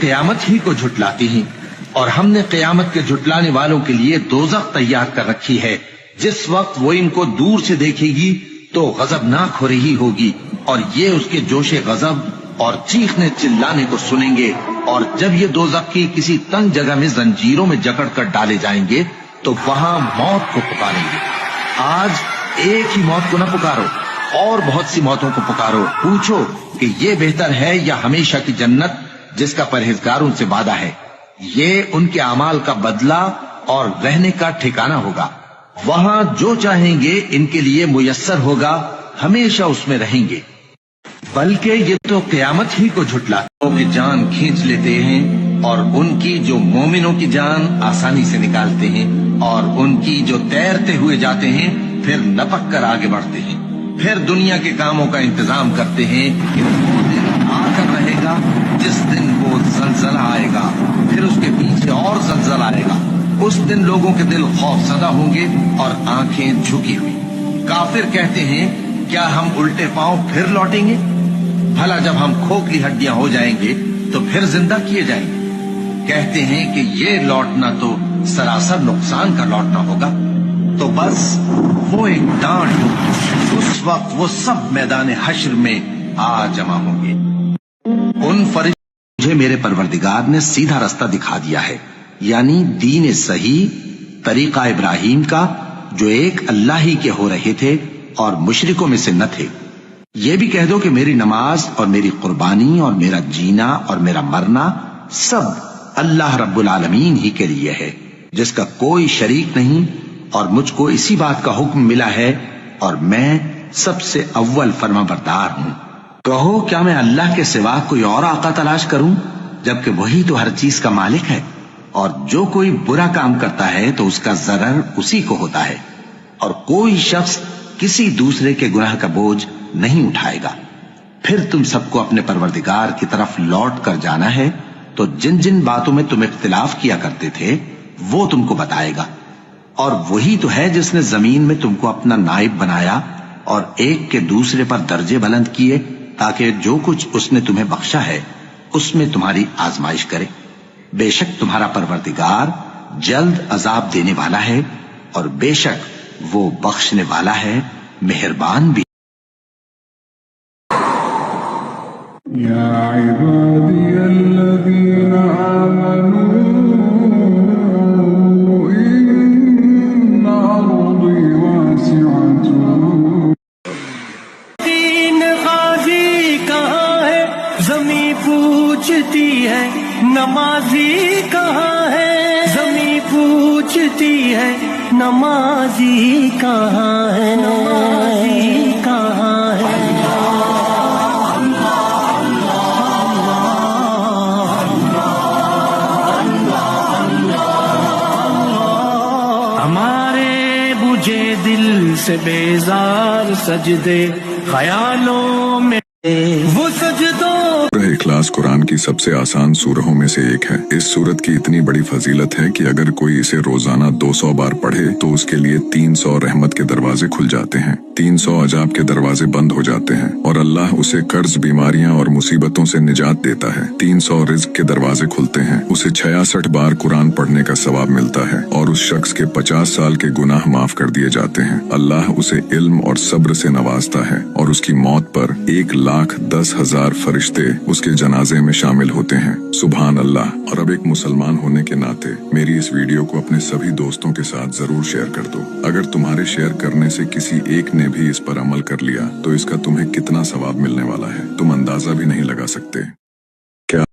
قیامت ہی کو جھٹلاتی ہیں، اور ہم نے قیامت کے جھٹلانے والوں کے لیے دوزخ تیار کر رکھی ہے۔ جس وقت وہ ان کو دور سے دیکھے گی تو غضبناک ہو رہی ہوگی، اور یہ اس کے جوش غضب اور چیخنے چلانے کو سنیں گے۔ اور جب یہ دوزخ کی کسی تنگ جگہ میں زنجیروں میں جکڑ کر ڈالے جائیں گے تو وہاں موت کو پکاریں گے۔ آج ایک ہی موت کو نہ پکارو، اور بہت سی موتوں کو پکارو۔ پوچھو کہ یہ بہتر ہے یا ہمیشہ کی جنت جس کا پرہیزگاروں سے وعدہ ہے۔ یہ ان کے اعمال کا بدلہ اور رہنے کا ٹھکانہ ہوگا۔ وہاں جو چاہیں گے ان کے لیے میسر ہوگا، ہمیشہ اس میں رہیں گے۔ بلکہ یہ تو قیامت ہی کو جھٹلاتے کی جان کھینچ لیتے ہیں، اور ان کی جو مومنوں کی جان آسانی سے نکالتے ہیں، اور ان کی جو تیرتے ہوئے جاتے ہیں پھر لپک کر آگے بڑھتے ہیں۔ پھر دنیا کے کاموں کا انتظام کرتے ہیں کہ وہ دن آ کر رہے گا جس دن وہ زلزلہ آئے گا، پھر اس کے پیچھے اور زلزلہ آئے گا۔ اس دن لوگوں کے دل خوف زدہ ہوں گے اور آنکھیں جھکی ہوئی۔ کافر کہتے ہیں کیا ہم الٹے پاؤں پھر لوٹیں گے؟ بھلا جب ہم کھوکھلی ہڈیاں ہو جائیں گے تو پھر زندہ کیے جائیں گے؟ کہتے ہیں کہ یہ لوٹنا تو سراسر نقصان کا لوٹنا ہوگا۔ تو بس وہ ایک ڈانٹ دو، اس وقت وہ سب میدان حشر میں آ جمع ہوں گے۔ ان فرشتوں مجھے میرے پروردگار نے سیدھا رستہ دکھا دیا ہے، یعنی دین صحیح، طریقہ ابراہیم کا، جو ایک اللہ ہی کے ہو رہے تھے اور مشرکوں میں سے نہ تھے۔ یہ بھی کہہ دو کہ میری نماز اور میری قربانی اور میرا جینا اور میرا مرنا سب اللہ رب العالمین ہی کے لیے ہے، جس کا کوئی شریک نہیں، اور مجھ کو اسی بات کا حکم ملا ہے، اور میں سب سے اول فرما بردار ہوں۔ کہو کیا میں اللہ کے سوا کوئی اور آقا تلاش کروں، جبکہ وہی تو ہر چیز کا مالک ہے؟ اور جو کوئی برا کام کرتا ہے تو اس کا ضرر اسی کو ہوتا ہے، اور کوئی شخص کسی دوسرے کے گناہ کا بوجھ نہیں اٹھائے گا۔ پھر تم سب کو اپنے پروردگار کی طرف لوٹ کر جانا ہے، تو جن جن باتوں میں تم اختلاف کیا کرتے تھے وہ تم کو بتائے گا۔ اور وہی تو ہے جس نے زمین میں تم کو اپنا نائب بنایا اور ایک کے دوسرے پر درجے بلند کیے، تاکہ جو کچھ اس نے تمہیں بخشا ہے اس میں تمہاری آزمائش کرے۔ بے شک تمہارا پروردگار جلد عذاب دینے والا ہے، اور بے شک وہ بخشنے والا ہے، مہربان بھی۔ یا عبادی الذین آمنوا ان ارضی واسعۃ۔ دین غازی کہاں ہے زمیں پوچھتی ہے، نمازی کہاں ہے زمیں پوچھتی ہے، نمازی کہاں ہے، نمازی کہاں ہے۔ ہمارے بجھے دل سے بیزار سجدے خیالوں میں وہ سجدوں۔ سورہ اخلاص قرآن کی سب سے آسان سورہوں میں سے ایک ہے۔ اس سورت کی اتنی بڑی فضیلت ہے کہ اگر کوئی اسے روزانہ 200 بار پڑھے تو اس کے لیے 300 رحمت کے دروازے کھل جاتے ہیں، 300 عذاب کے دروازے بند ہو جاتے ہیں، اور اللہ اسے قرض، بیماریاں اور مصیبتوں سے نجات دیتا ہے۔ 300 رزق کے دروازے کھلتے ہیں، اسے 66 بار قرآن پڑھنے کا ثواب ملتا ہے، اور اس شخص کے 50 سال کے گناہ معاف کر دیے جاتے ہیں۔ اللہ اسے علم اور صبر سے نوازتا ہے، اور اس کی موت پر 1,10,000 فرشتے اس کے جنازے میں شامل ہوتے ہیں۔ سبحان اللہ۔ اور اب ایک مسلمان ہونے کے ناطے میری اس ویڈیو کو اپنے سبھی دوستوں کے ساتھ ضرور شیئر کر دو۔ اگر تمہارے شیئر کرنے سے کسی ایک نے بھی اس پر عمل کر لیا تو اس کا تمہیں کتنا ثواب ملنے والا ہے تم اندازہ بھی نہیں لگا سکتے۔